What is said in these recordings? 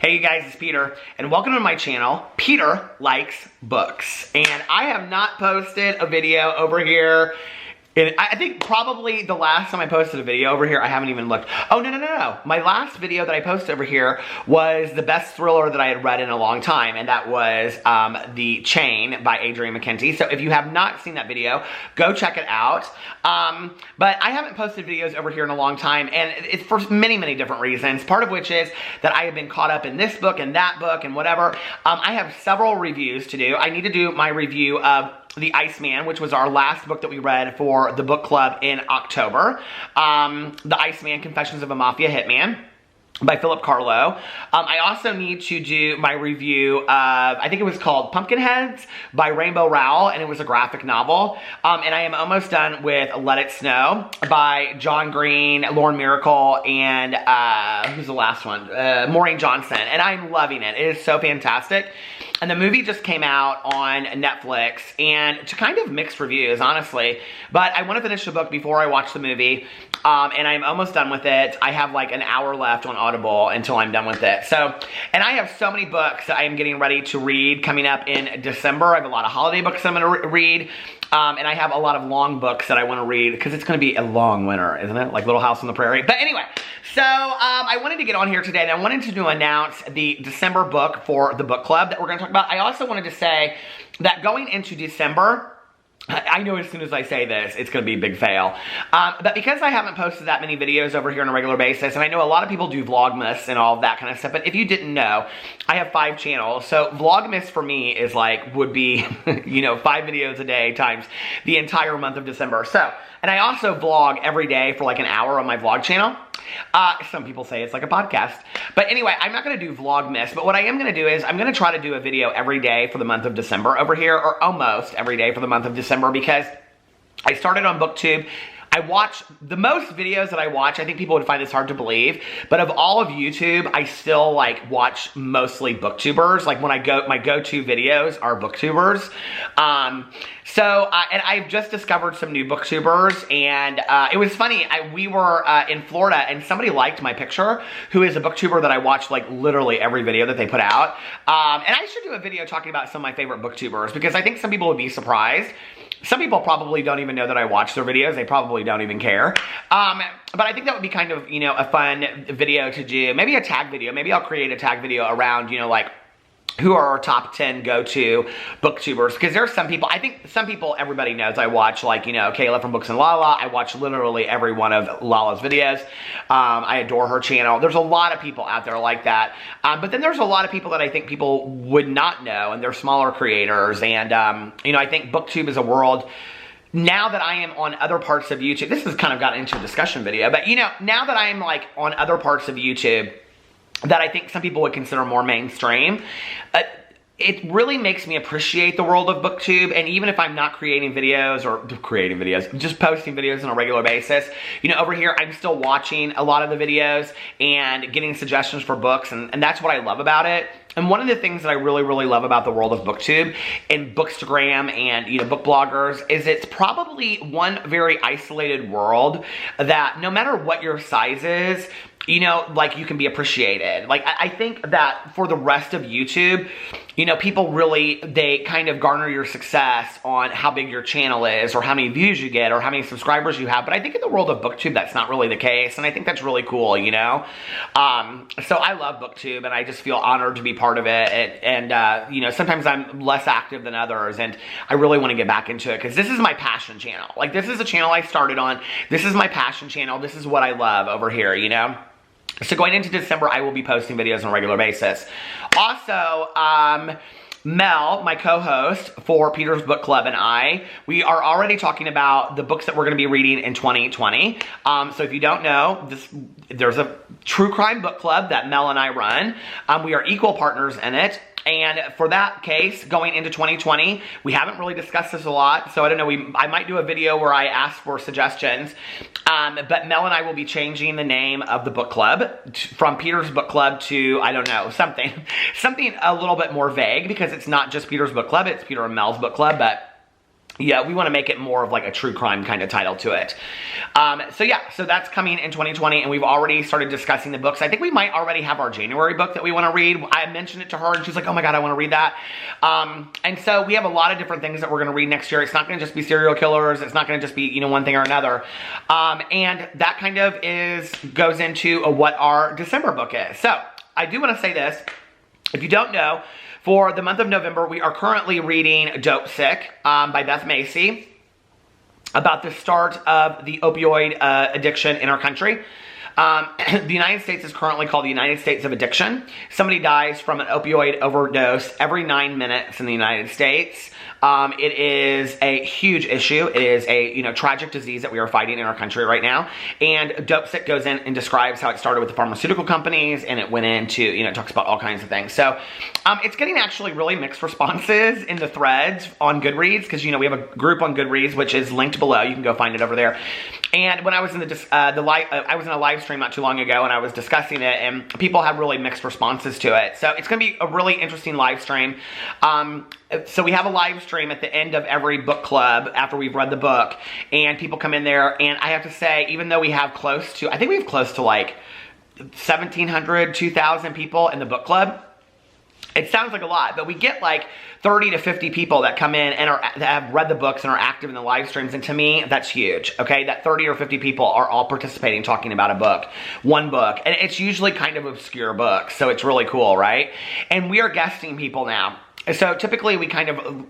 Hey you guys, it's Peter, and welcome to my channel, Peter Likes Books. And I have not posted a video over here. I think probably the last time I posted a video over here, I haven't even looked. Oh, no. My last video that I posted over here was the best thriller that I had read in a long time, and that was The Chain by Adrienne McKenzie. So if you have not seen that video, go check it out. But I haven't posted videos over here in a long time, and it's for many, many different reasons. Part of which is that I have been caught up in this book and that book and whatever. I have several reviews to do. I need to do my review of The Iceman, which was our last book that we read for the book club in October. The Iceman, Confessions of a Mafia Hitman by Philip Carlo. I also need to do my review of, I think it was called Pumpkinheads by Rainbow Rowell, and it was a graphic novel. And I am almost done with Let It Snow by John Green, Lauren Miracle, and who's the last one? Maureen Johnson. And I'm loving it. It is so fantastic. And the movie just came out on Netflix, and to kind of mixed reviews, honestly. But I want to finish the book before I watch the movie, and I'm almost done with it. I have like an hour left on Audible until I'm done with it. So, and I have so many books that I am getting ready to read coming up in December. I have a lot of holiday books I'm going to read. And I have a lot of long books that I want to read because it's going to be a long winter, isn't it? Like Little House on the Prairie. But anyway, so I wanted to get on here today, and I wanted to announce the December book for the book club that we're going to talk about. I also wanted to say that going into December, I know as soon as I say this, it's going to be a big fail. But because I haven't posted that many videos over here on a regular basis, and I know a lot of people do Vlogmas and all of that kind of stuff, but if you didn't know, I have 5 channels. So Vlogmas for me is like, would be, you know, 5 videos a day times the entire month of December. So, and I also vlog every day for like an hour on my vlog channel. Some people say it's like a podcast. But anyway, I'm not going to do Vlogmas, but what I am going to do is I'm going to try to do a video every day for the month of December over here, or almost every day for the month of December, because I started on BookTube. I watch, the most videos that I watch, I think people would find this hard to believe, but of all of YouTube, I still like watch mostly booktubers. Like when I go, my go-to videos are booktubers. And I've just discovered some new booktubers, and it was funny, we were in Florida, and somebody liked my picture, who is a booktuber that I watch like literally every video that they put out. And I should do a video talking about some of my favorite booktubers, because I think some people would be surprised. Some people probably don't even know that I watch their videos. They probably don't even care. But I think that would be kind of, you know, a fun video to do. Maybe a tag video. Maybe I'll create a tag video around, you know, like, who are our top 10 go-to booktubers. Because there's some people, I think some people, everybody knows I watch, like, you know, Kayla from Books and Lala. I watch literally every one of Lala's videos. I adore her channel. There's a lot of people out there like that. But then there's a lot of people that I think people would not know, and they're smaller creators. And, you know, I think BookTube is a world. Now that I am on other parts of YouTube, this has kind of gotten into a discussion video, but, you know, now that I am, like, on other parts of YouTube that I think some people would consider more mainstream, it really makes me appreciate the world of BookTube. And even if I'm not creating videos, just posting videos on a regular basis, you know, over here, I'm still watching a lot of the videos and getting suggestions for books, and that's what I love about it. And one of the things that I really, really love about the world of BookTube and Bookstagram and, you know, book bloggers is it's probably one very isolated world that no matter what your size is, you know, like, you can be appreciated. Like, I think that for the rest of YouTube, you know, people really, they kind of garner your success on how big your channel is, or how many views you get, or how many subscribers you have. But I think in the world of BookTube, that's not really the case, and I think that's really cool, you know? So I love BookTube, and I just feel honored to be part of it, and you know, sometimes I'm less active than others, and I really want to get back into it, because this is my passion channel. Like, this is a channel I started on. This is my passion channel. This is what I love over here, you know? So going into December, I will be posting videos on a regular basis. Also, Mel, my co-host for Peter's Book Club, and we are already talking about the books that we're going to be reading in 2020. So if you don't know, there's a true crime book club that Mel and I run. We are equal partners in it. And for that case, going into 2020, we haven't really discussed this a lot, so I don't know, I might do a video where I ask for suggestions, but Mel and I will be changing the name of the book club from Peter's Book Club to, I don't know, something a little bit more vague, because it's not just Peter's Book Club, it's Peter and Mel's Book Club, but yeah, we want to make it more of like a true crime kind of title to it. So yeah, so that's coming in 2020, and we've already started discussing the books. I think we might already have our January book that we want to read. I mentioned it to her, and she's like, oh my God, I want to read that. And so we have a lot of different things that we're going to read next year. It's not going to just be serial killers. It's not going to just be, you know, one thing or another. And that kind of goes into what our December book is. So I do want to say this. If you don't know, for the month of November, we are currently reading Dope Sick by Beth Macy, about the start of the opioid addiction in our country. The United States is currently called the United States of Addiction. Somebody dies from an opioid overdose every 9 minutes in the United States. It is a huge issue. It is a, you know, tragic disease that we are fighting in our country right now. And Dope Sick goes in and describes how it started with the pharmaceutical companies, and it went into, you know, it talks about all kinds of things. So it's getting actually really mixed responses in the threads on Goodreads, because, you know, we have a group on Goodreads, which is linked below. You can go find it over there. And when I was in I was in a live stream not too long ago, and I was discussing it, and people had really mixed responses to it. So it's going to be a really interesting live stream. So we have a live stream at the end of every book club after we've read the book, and people come in there, and I have to say, even though we have close to, I think we have close to like 1,700, 2,000 people in the book club. It sounds like a lot, but we get like 30 to 50 people that come in and that have read the books and are active in the live streams. And to me, that's huge, okay? That 30 or 50 people are all participating, talking about a book, one book. And it's usually kind of obscure books, so it's really cool, right? And we are guesting people now. So typically we kind of,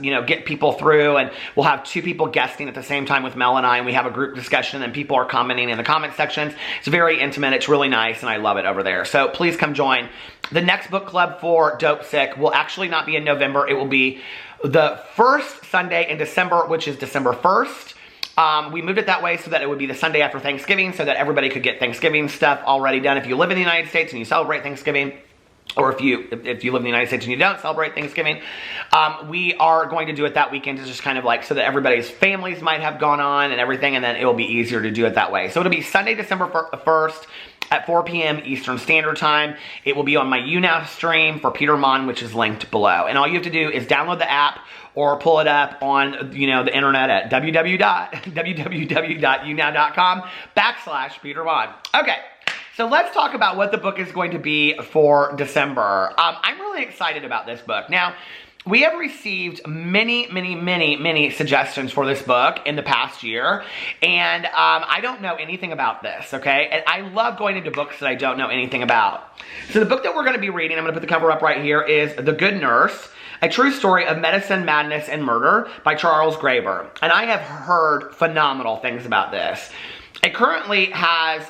you know, get people through, and we'll have 2 people guesting at the same time with Mel and I, and we have a group discussion, and people are commenting in the comment sections. It's very intimate. It's really nice, and I love it over there. So please come join. The next book club for Dope Sick will actually not be in November. It will be the first Sunday in December, which is December 1st. We moved it that way so that it would be the Sunday after Thanksgiving, so that everybody could get Thanksgiving stuff already done. If you live in the United States and you celebrate Thanksgiving, or if you live in the United States and you don't celebrate Thanksgiving, we are going to do it that weekend. It's just kind of like so that everybody's families might have gone on and everything, and then it will be easier to do it that way. So it'll be Sunday, December 1st at 4 p.m. Eastern Standard Time. It will be on my YouNow stream for Peter Monn, which is linked below. And all you have to do is download the app or pull it up on, you know, the internet at www.younow.com/Peter Monn. Okay. So let's talk about what the book is going to be for December. I'm really excited about this book. Now, we have received many suggestions for this book in the past year, and I don't know anything about this, okay? And I love going into books that I don't know anything about. So the book that we're going to be reading, I'm going to put the cover up right here, is The Good Nurse, A True Story of Medicine, Madness, and Murder by Charles Graeber. And I have heard phenomenal things about this. It currently has...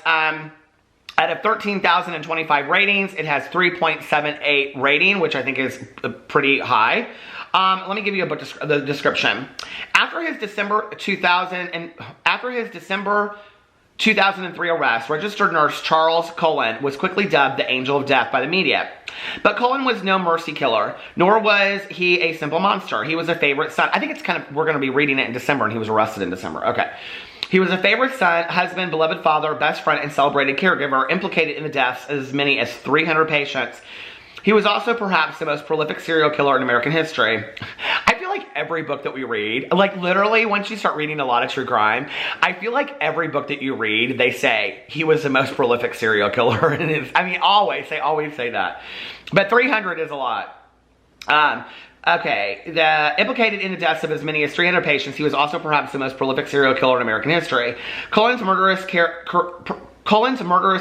out of 13,025 ratings, it has 3.78 rating, which I think is pretty high. Let me give you the description. After his December 2003 arrest, registered nurse Charles Cullen was quickly dubbed the Angel of Death by the media. But Cullen was no mercy killer, nor was he a simple monster. He was a favorite son. I think it's kind of, we're going to be reading it in December, and he was arrested in December. Okay. He was a favorite son, husband, beloved father, best friend, and celebrated caregiver, implicated in the deaths of as many as 300 patients. He was also perhaps the most prolific serial killer in American history. I feel like every book that we read, like literally once you start reading a lot of true crime, I feel like every book that you read, they say he was the most prolific serial killer. And it's, I mean, they always say that. But 300 is a lot. Okay, implicated in the deaths of as many as 300 patients, he was also perhaps the most prolific serial killer in American history. Cullen's murderous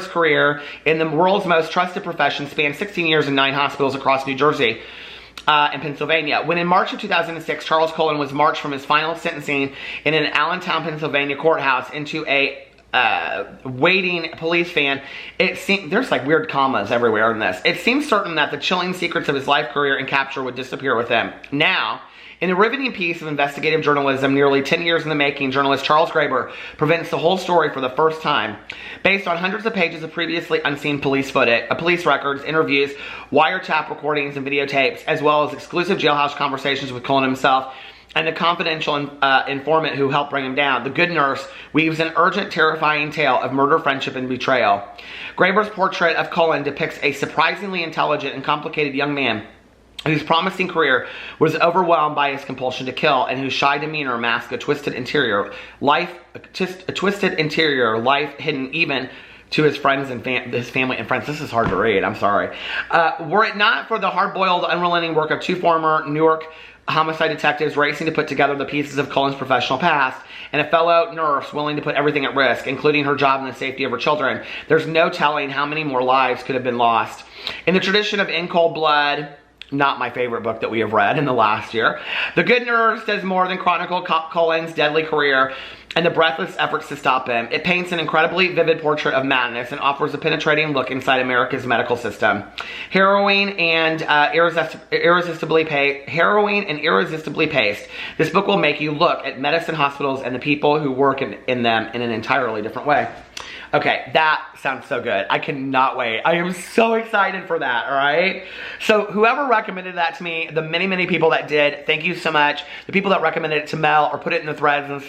career in the world's most trusted profession spanned 16 years in 9 hospitals across New Jersey and Pennsylvania. When in March of 2006, Charles Cullen was marched from his final sentencing in an Allentown, Pennsylvania courthouse into a waiting police van, it seemed, there's like weird commas everywhere in this. It seems certain that the chilling secrets of his life, career, and capture would disappear with him. Now, in a riveting piece of investigative journalism nearly 10 years in the making, journalist Charles Graeber presents the whole story for the first time. Based on hundreds of pages of previously unseen police footage, police records, interviews, wiretap recordings, and videotapes, as well as exclusive jailhouse conversations with Cullen himself, and the confidential informant who helped bring him down, The Good Nurse weaves an urgent, terrifying tale of murder, friendship, and betrayal. Graeber's portrait of Cullen depicts a surprisingly intelligent and complicated young man whose promising career was overwhelmed by his compulsion to kill, and whose shy demeanor masked a twisted interior life, hidden even to his friends and his family and friends. This is hard to read, I'm sorry. Were it not for the hard-boiled, unrelenting work of 2 former Newark homicide detectives racing to put together the pieces of Cullen's professional past, and a fellow nurse willing to put everything at risk, including her job and the safety of her children, there's no telling how many more lives could have been lost. In the tradition of In Cold Blood, not my favorite book that we have read in the last year, The Good Nurse does more than chronicle Cullen's deadly career and the breathless efforts to stop him. It paints an incredibly vivid portrait of madness and offers a penetrating look inside America's medical system. Harrowing and irresistibly paced, this book will make you look at medicine hospitals and the people who work in them in an entirely different way. Okay, that sounds so good. I cannot wait. I am so excited for that, all right? So whoever recommended that to me, the many, many people that did, thank you so much. The people that recommended it to Mel or put it in the threads and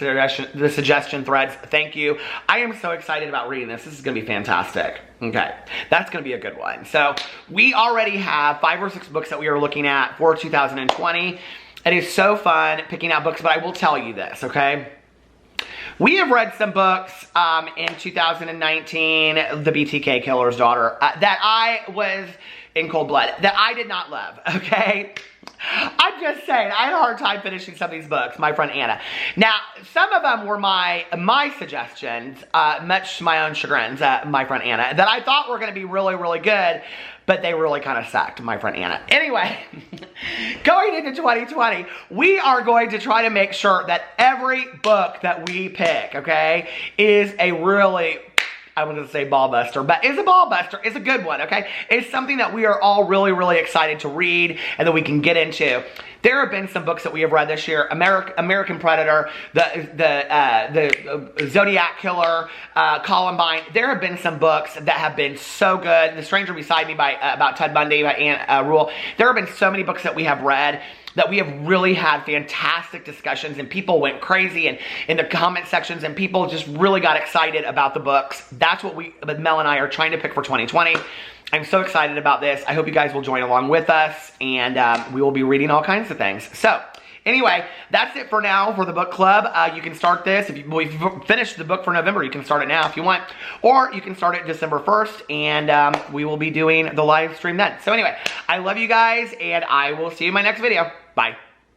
the suggestion threads, thank you. I am so excited about reading this. This is gonna be fantastic. Okay, that's gonna be a good one. So we already have 5 or 6 books that we are looking at for 2020. It is so fun picking out books, but I will tell you this, okay? We have read some books in 2019, The BTK Killer's Daughter, that I was in cold blood, that I did not love, okay? I'm just saying, I had a hard time finishing some of these books, my friend Anna. Now, some of them were my suggestions, much to my own chagrins, my friend Anna, that I thought were going to be really, really good, but they really kind of sucked, my friend Anna. Anyway, going into 2020, we are going to try to make sure that every book that we pick, okay, is a really, I was gonna say ball buster, but it's a ball buster. It's a good one, okay? It's something that we are all really, really excited to read and that we can get into. There have been some books that we have read this year: American Predator, the Zodiac Killer, Columbine. There have been some books that have been so good. The Stranger Beside Me about Ted Bundy by Anne Rule. There have been so many books that we have read that we have really had fantastic discussions, and people went crazy in the comment sections, and people just really got excited about the books. That's what Mel and I are trying to pick for 2020. I'm so excited about this. I hope you guys will join along with us, and we will be reading all kinds of things. So, anyway, that's it for now for the book club. You can start this. If you've finished the book for November, you can start it now if you want. Or you can start it December 1st, and we will be doing the live stream then. So anyway, I love you guys, and I will see you in my next video. Bye.